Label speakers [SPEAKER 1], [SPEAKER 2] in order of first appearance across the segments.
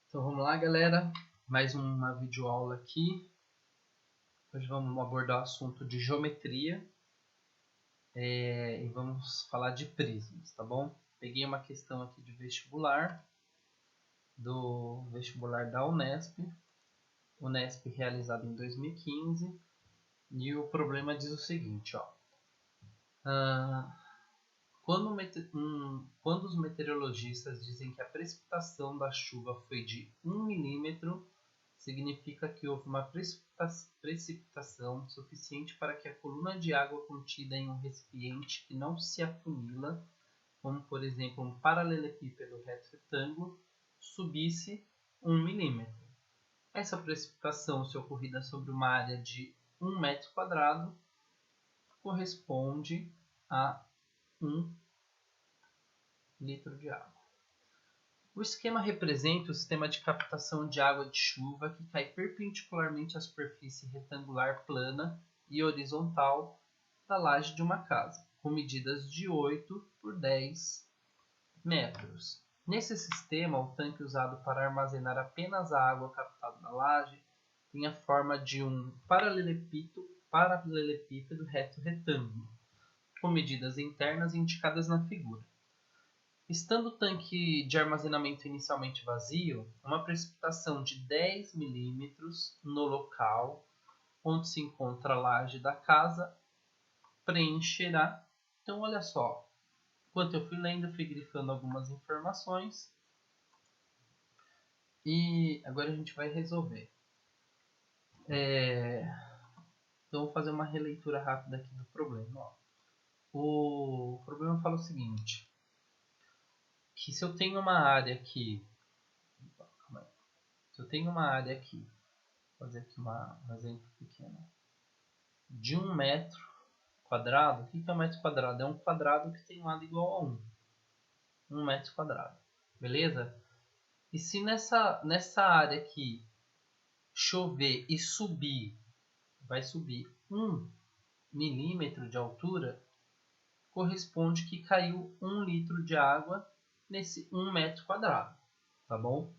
[SPEAKER 1] Então vamos lá, galera, mais uma videoaula aqui. Hoje vamos abordar o assunto de geometria e vamos falar de prismas, tá bom? Peguei uma questão aqui de vestibular, do vestibular da Unesp realizado em 2015, e o problema diz o seguinte, ó. Quando os meteorologistas dizem que a precipitação da chuva foi de 1 milímetro, significa que houve uma precipitação suficiente para que a coluna de água contida em um recipiente que não se afunila, como por exemplo um paralelepípedo reto retângulo, subisse 1 milímetro. Essa precipitação, se ocorrida sobre uma área de 1 metro quadrado, corresponde a 1 litro de água. O esquema representa o sistema de captação de água de chuva que cai perpendicularmente à superfície retangular plana e horizontal da laje de uma casa, com medidas de 8 por 10 metros. Nesse sistema, o tanque usado para armazenar apenas a água captada da laje tem a forma de um paralelepípedo reto retângulo, com medidas internas indicadas na figura. Estando o tanque de armazenamento inicialmente vazio, uma precipitação de 10 milímetros no local onde se encontra a laje da casa preencherá. Então, olha só, enquanto eu fui lendo, fui grifando algumas informações e agora a gente vai resolver. Então, vou fazer uma releitura rápida aqui do problema. Ó. O problema fala o seguinte, que se eu tenho uma área aqui, vou fazer aqui um exemplo pequeno, de 1 metro quadrado. O que é um metro quadrado? É um quadrado que tem lado igual a 1. 1 metro quadrado. Beleza? E se nessa área aqui chover e vai subir 1 milímetro de altura, corresponde que caiu 1 litro de água nesse 1 metro quadrado. Tá bom?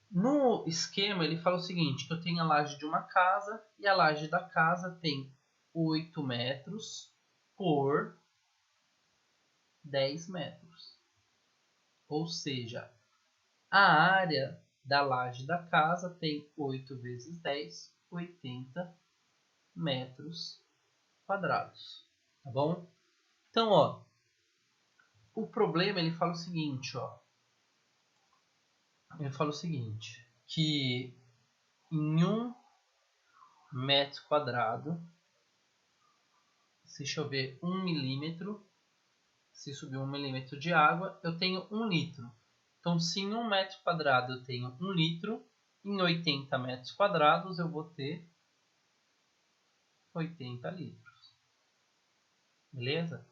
[SPEAKER 1] No esquema, ele fala o seguinte, que eu tenho a laje de uma casa e a laje da casa tem 8 metros por 10 metros. Ou seja, a área da laje da casa tem 8 vezes 10, 80 metros quadrados. Tá bom? Então, ó, o problema ele fala o seguinte, ó. Ele fala o seguinte, que em 1 metro quadrado, se chover 1 milímetro, se subir 1 milímetro de água, eu tenho 1 litro. Então, se em 1 metro quadrado eu tenho 1 litro, em 80 metros quadrados eu vou ter 80 litros. Beleza?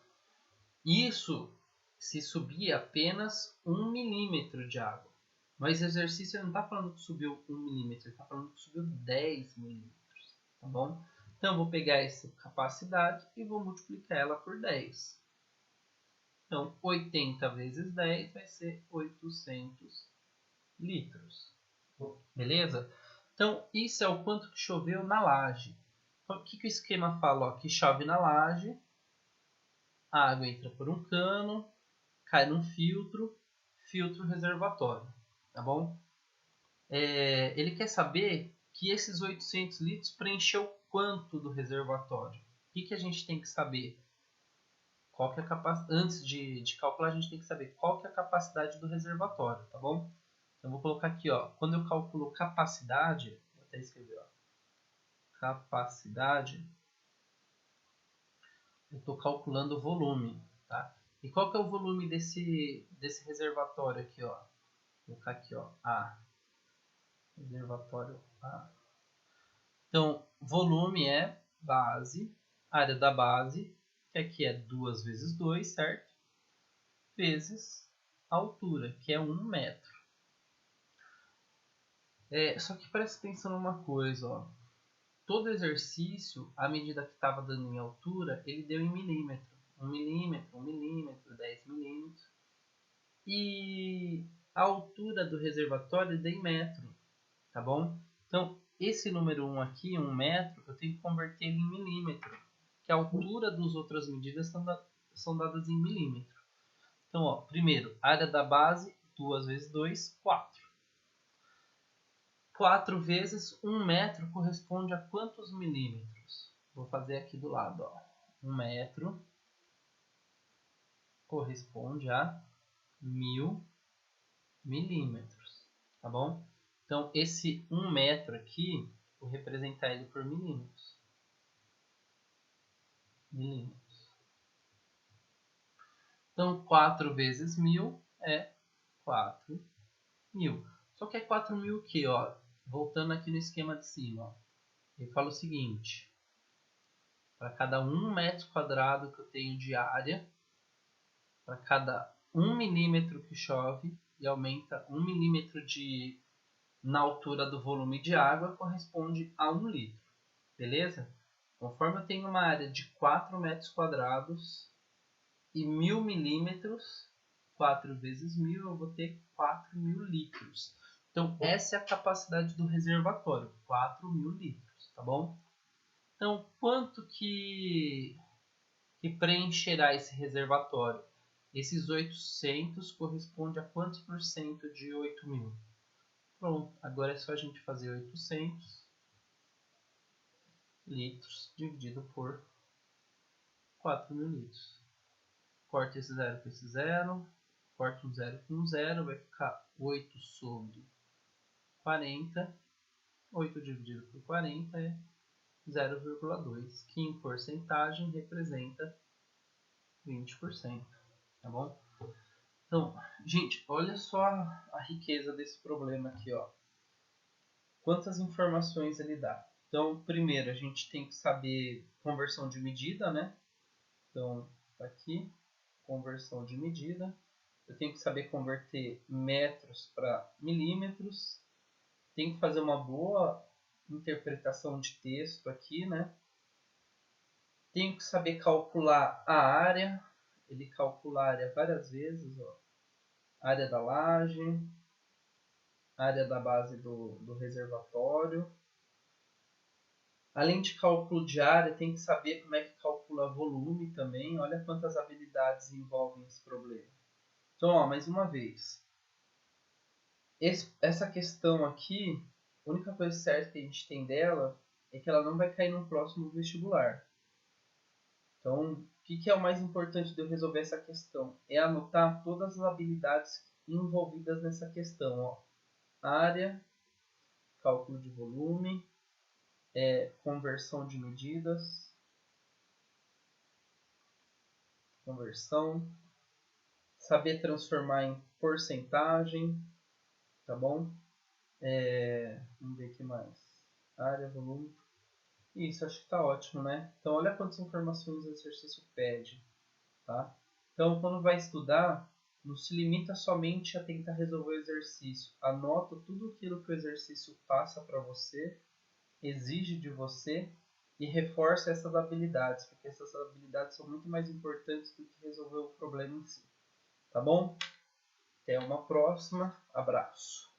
[SPEAKER 1] Isso se subir apenas 1 milímetro de água. Mas o exercício não está falando que subiu 1 milímetro, ele está falando que subiu 10 milímetros. Tá bom? Então, eu vou pegar essa capacidade e vou multiplicar ela por 10. Então, 80 vezes 10 vai ser 800 litros. Beleza? Então, isso é o quanto que choveu na laje. O que o esquema fala? Ó, que chove na laje, a água entra por um cano, cai num filtro reservatório. Tá bom? Ele quer saber que esses 800 litros preencheu quanto do reservatório. O que a gente tem que saber? Qual que é a antes de calcular, a gente tem que saber qual que é a capacidade do reservatório, tá bom? Então, vou colocar aqui, ó, quando eu calculo capacidade, vou até escrever, ó, capacidade, eu estou calculando o volume, tá? E qual que é o volume desse reservatório aqui, ó? Vou colocar aqui, ó, A. Reservatório A. Então, volume é base, área da base, que aqui é 2 vezes 2, certo? Vezes a altura, que é 1 metro. Só que presta atenção numa coisa, ó. Todo exercício, à medida que estava dando em altura, ele deu em milímetro. 1 milímetro, 1 milímetro, 10 milímetros. E a altura do reservatório em metro, tá bom? Então, esse número 1 aqui, 1 metro, eu tenho que converter ele em milímetro, que a altura das outras medidas são dadas em milímetro. Então, ó, primeiro, área da base, 2 vezes 2, 4. 4 vezes 1 metro corresponde a quantos milímetros? Vou fazer aqui do lado, ó. 1 metro corresponde a 1000 milímetros, tá bom? Então, esse 1 metro aqui, vou representar ele por milímetros. Então, 4 vezes 1000 é 4.000. Só que é 4.000 o quê? Ó? Voltando aqui no esquema de cima. Ó. Ele fala o seguinte. Para cada 1 metro quadrado que eu tenho de área, para cada 1 milímetro que chove, e aumenta 1 milímetro na altura do volume de água, corresponde a 1 litro. Beleza? Conforme eu tenho uma área de 4 metros quadrados e 1000 milímetros, 4 vezes 1000, eu vou ter 4.000 litros. Então, essa é a capacidade do reservatório, 4.000 litros, tá bom? Então, quanto que preencherá esse reservatório? Esses 800 corresponde a quantos por cento de 8.000? Pronto, agora é só a gente fazer 800 litros dividido por 4.000 litros. Corta esse zero com esse zero, corta um zero com um zero, vai ficar 8 sobre 40. 8 dividido por 40 é 0,2, que em porcentagem representa 20%, tá bom? Então, gente, olha só a riqueza desse problema aqui, ó. Quantas informações ele dá? Então, primeiro, a gente tem que saber conversão de medida, né? Então, tá aqui, conversão de medida. Eu tenho que saber converter metros para milímetros. Tenho que fazer uma boa interpretação de texto aqui, né? Tenho que saber calcular a área. Ele calcula a área várias vezes, ó. Área da laje, área da base do reservatório. Além de cálculo de área, tem que saber como é que calcula volume também. Olha quantas habilidades envolvem esse problema. Então, ó, mais uma vez. Essa questão aqui, a única coisa certa que a gente tem dela é que ela não vai cair no próximo vestibular. Então, o que é o mais importante de eu resolver essa questão? É anotar todas as habilidades envolvidas nessa questão. Ó. Área, cálculo de volume, conversão de medidas, conversão, saber transformar em porcentagem, tá bom? Vamos ver o que mais. Área, volume. Isso, acho que está ótimo, né? Então, olha quantas informações o exercício pede, tá? Então, quando vai estudar, não se limita somente a tentar resolver o exercício. Anota tudo aquilo que o exercício passa para você, exige de você e reforça essas habilidades, porque essas habilidades são muito mais importantes do que resolver o problema em si. Tá bom? Até uma próxima. Abraço.